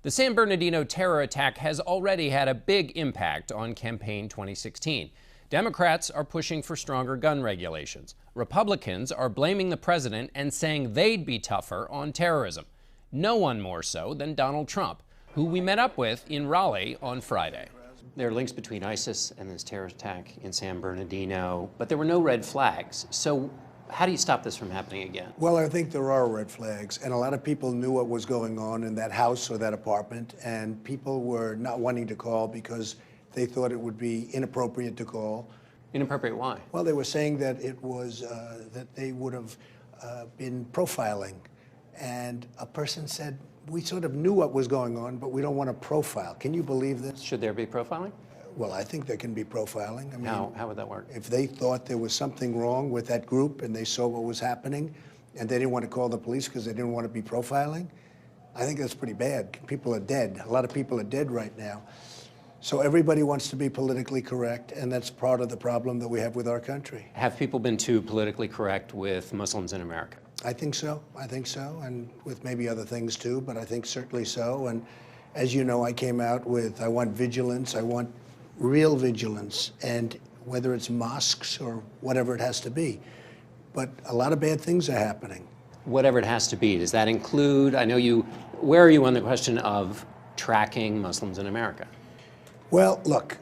The San Bernardino terror attack has already had a big impact on campaign 2016. Democrats are pushing for stronger gun regulations. Republicans are blaming the president and saying they'd be tougher on terrorism. No one more so than Donald Trump, who we met up with in Raleigh on Friday. There are links between ISIS and this terror attack in San Bernardino, but there were no red flags. So how do you stop this from happening again? Well, I think there are red flags, and a lot of people knew what was going on in that house or that apartment, and people were not wanting to call because they thought it would be inappropriate to call. Inappropriate why? Well, they were saying that it was, that they would have been profiling. And a person said, we sort of knew what was going on, but we don't want to profile. Can you believe this? Should there be profiling? Well, I think there can be profiling. I mean, how would that work? If they thought there was something wrong with that group and they saw what was happening and they didn't want to call the police because they didn't want to be profiling, I think that's pretty bad. People are dead. A lot of people are dead right now. So everybody wants to be politically correct, and that's part of the problem that we have with our country. Have people been too politically correct with Muslims in America? I think so, and with maybe other things too, but I think certainly so. And as you know, I came out with, I want vigilance, I want real vigilance, and whether it's mosques or whatever it has to be. But a lot of bad things are happening. Whatever it has to be, does that include, I know you, where are you on the question of tracking Muslims in America? Well, look,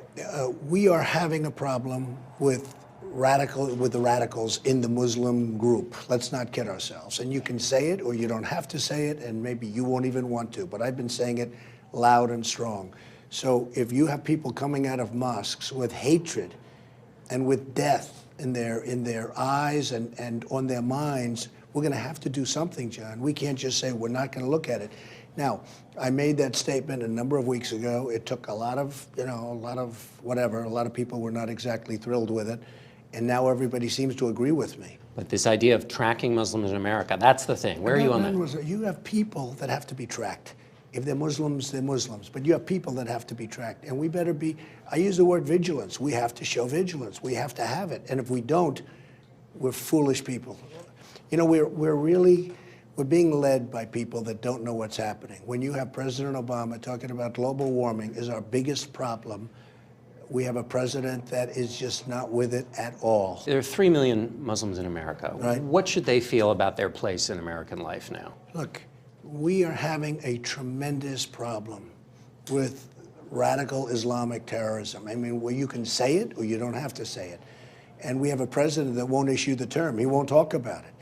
we are having a problem with the radicals in the Muslim group. Let's not kid ourselves. And you can say it or you don't have to say it, and maybe you won't even want to, but I've been saying it loud and strong. So if you have people coming out of mosques with hatred and with death in their eyes and on their minds, we're going to have to do something, John. We can't just say we're not going to look at it. Now, I made that statement a number of weeks ago. It took a lot of people were not exactly thrilled with it. And now everybody seems to agree with me. But this idea of tracking Muslims in America, that's the thing. Where are you on that? You have people that have to be tracked. If they're Muslims, they're Muslims. But you have people that have to be tracked. And we better be, I use the word vigilance. We have to show vigilance. We have to have it. And if we don't, we're foolish people. You know, we're being led by people that don't know what's happening. When you have President Obama talking about global warming is our biggest problem, we have a president that is just not with it at all. There are 3 million Muslims in America. Right. What should they feel about their place in American life now? Look, we are having a tremendous problem with radical Islamic terrorism. I mean, well, you can say it or you don't have to say it. And we have a president that won't issue the term. He won't talk about it.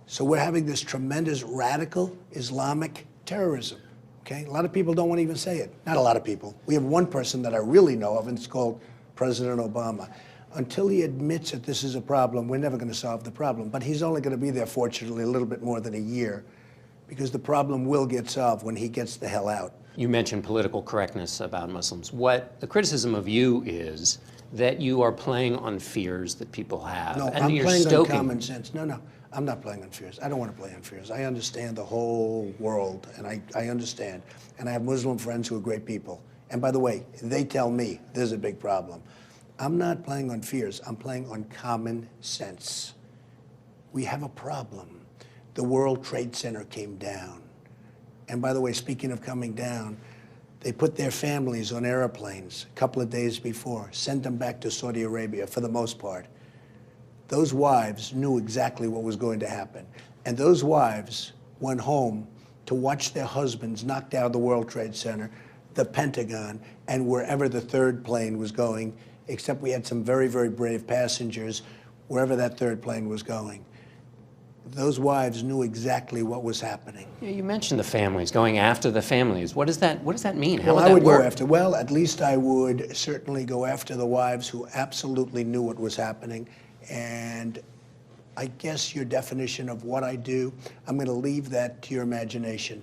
So we're having this tremendous radical Islamic terrorism. Okay? A lot of people don't want to even say it. Not a lot of people. We have one person that I really know of, and it's called President Obama. Until he admits that this is a problem, we're never going to solve the problem. But he's only going to be there, fortunately, a little bit more than a year, because the problem will get solved when he gets the hell out. You mentioned political correctness about Muslims. What the criticism of you is that you are playing on fears that people have. No, and I'm you're playing stoking on common sense. No, I'm not playing on fears. I don't want to play on fears. I understand the whole world, and I understand. And I have Muslim friends who are great people. And by the way, they tell me there's a big problem. I'm not playing on fears. I'm playing on common sense. We have a problem. The World Trade Center came down. And by the way, speaking of coming down, they put their families on airplanes a couple of days before, sent them back to Saudi Arabia for the most part. Those wives knew exactly what was going to happen. And those wives went home to watch their husbands knock down the World Trade Center, the Pentagon, and wherever the third plane was going, except we had some very, very brave passengers wherever that third plane was going. Those wives knew exactly what was happening. You mentioned the families, going after the families. What does that mean? How Well, would I that would work? go after, well, at least I would certainly go after the wives who absolutely knew what was happening. And I guess your definition of what I do, I'm going to leave that to your imagination.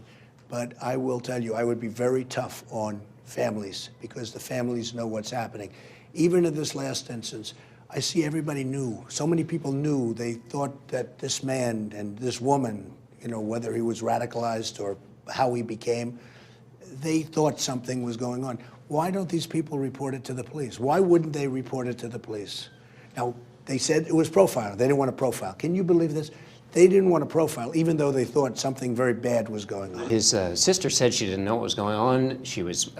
But I will tell you, I would be very tough on families because the families know what's happening. Even in this last instance, I see everybody knew. So many people knew. They thought that this man and this woman, you know, whether he was radicalized or how he became, they thought something was going on. Why don't these people report it to the police? Why wouldn't they report it to the police? Now, they said it was profiling. They didn't want to profile. Can you believe this? They didn't want to profile, even though they thought something very bad was going on. His sister said she didn't know what was going on. She was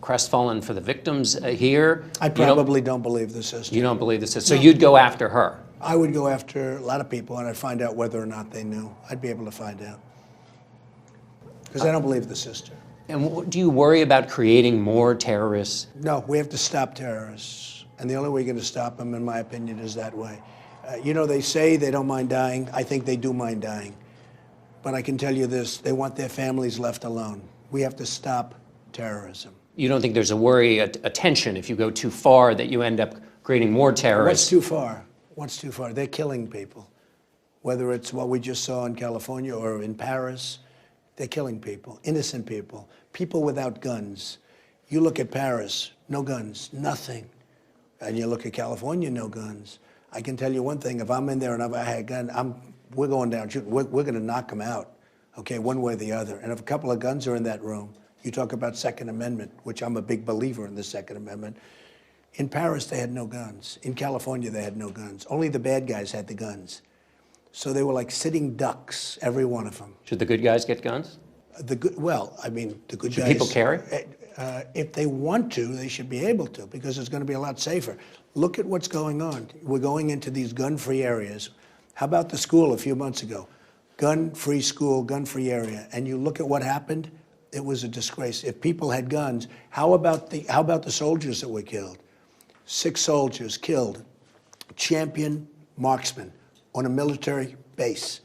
crestfallen for the victims here. I probably don't believe the sister. You don't believe the sister? So you'd go after her? I would go after a lot of people, and I'd find out whether or not they knew. I'd be able to find out. Because I don't believe the sister. And do you worry about creating more terrorists? No, we have to stop terrorists. And the only way you're going to stop them, in my opinion, is that way. You know, they say they don't mind dying. I think they do mind dying. But I can tell you this, they want their families left alone. We have to stop terrorism. You don't think there's a worry, a tension, if you go too far, that you end up creating more terrorists? What's too far? What's too far? They're killing people. Whether it's what we just saw in California or in Paris, they're killing people, innocent people, people without guns. You look at Paris, no guns, nothing. And you look at California, no guns. I can tell you one thing, if I'm in there and if I had a gun, we're going down shooting. We're going to knock them out, okay, one way or the other. And if a couple of guns are in that room, you talk about Second Amendment, which I'm a big believer in the Second Amendment. In Paris, they had no guns. In California, they had no guns. Only the bad guys had the guns. So they were like sitting ducks, every one of them. Should the good guys get guns? Well, I mean, the good guys. Should people carry? If they want to, they should be able to, because it's going to be a lot safer. Look at what's going on. We're going into these gun-free areas. How about the school a few months ago? Gun-free school, gun-free area. And you look at what happened, it was a disgrace. If people had guns, how about the soldiers that were killed? 6 soldiers killed, champion marksmen on a military base.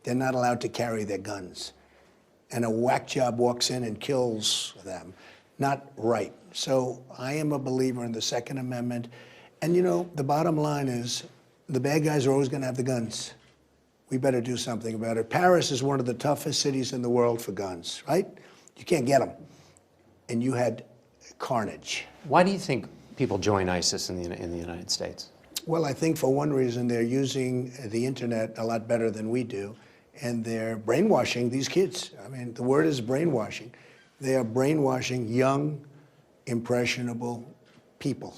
They're not allowed to carry their guns. And a whack job walks in and kills them. Not right. So I am a believer in the Second Amendment. And you know, the bottom line is the bad guys are always going to have the guns. We better do something about it. Paris is one of the toughest cities in the world for guns, right? You can't get them. And you had carnage. Why do you think people join ISIS in the United States? Well, I think for one reason, they're using the internet a lot better than we do. And they're brainwashing these kids. I mean, the word is brainwashing. They are brainwashing young, impressionable people,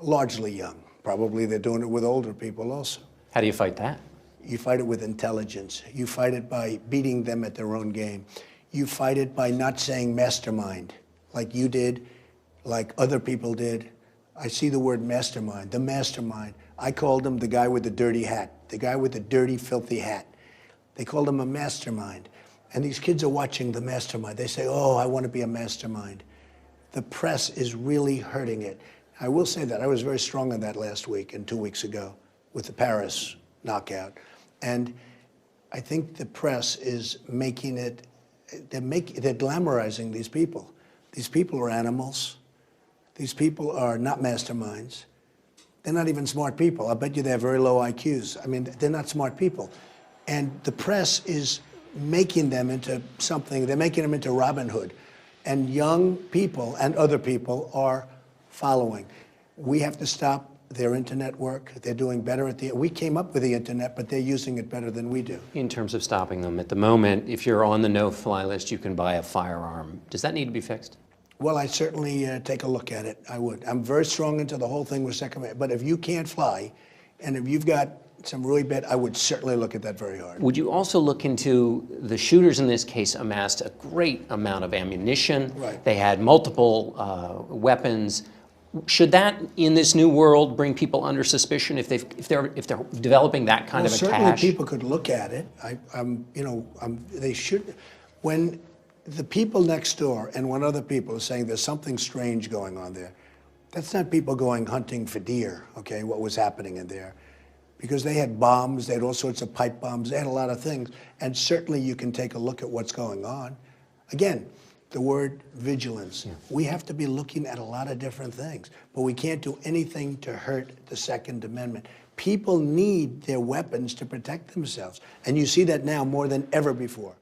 largely young. Probably they're doing it with older people also. How do you fight that? You fight it with intelligence. You fight it by beating them at their own game. You fight it by not saying mastermind, like you did, like other people did. I see the word mastermind, the mastermind. I called him the guy with the dirty hat, the guy with the dirty, filthy hat. They called him a mastermind. And these kids are watching the mastermind. They say, oh, I want to be a mastermind. The press is really hurting it. I will say that. I was very strong on that last week and 2 weeks ago with the Paris knockout. And I think the press is making it, they're glamorizing these people. These people are animals. These people are not masterminds. They're not even smart people. I bet you they have very low IQs. I mean, they're not smart people. And the press is making them into something. They're making them into Robin Hood. And young people and other people are following. We have to stop their internet work. They're doing better at we came up with the internet, but they're using it better than we do. In terms of stopping them, at the moment, if you're on the no-fly list, you can buy a firearm. Does that need to be fixed? Well, I certainly take a look at it. I would. I'm very strong into the whole thing with Second Amendment. But if you can't fly, and if you've got some really bad, I would certainly look at that very hard. Would you also look into the shooters in this case amassed a great amount of ammunition? Right. They had multiple weapons. Should that, in this new world, bring people under suspicion if they're developing that kind of a certainly cache? People could look at it. They should. When the people next door and when other people are saying there's something strange going on there, that's not people going hunting for deer. Okay, what was happening in there? Because they had bombs, they had all sorts of pipe bombs, they had a lot of things. And certainly you can take a look at what's going on. Again, the word vigilance. Yeah. We have to be looking at a lot of different things, but we can't do anything to hurt the Second Amendment. People need their weapons to protect themselves. And you see that now more than ever before.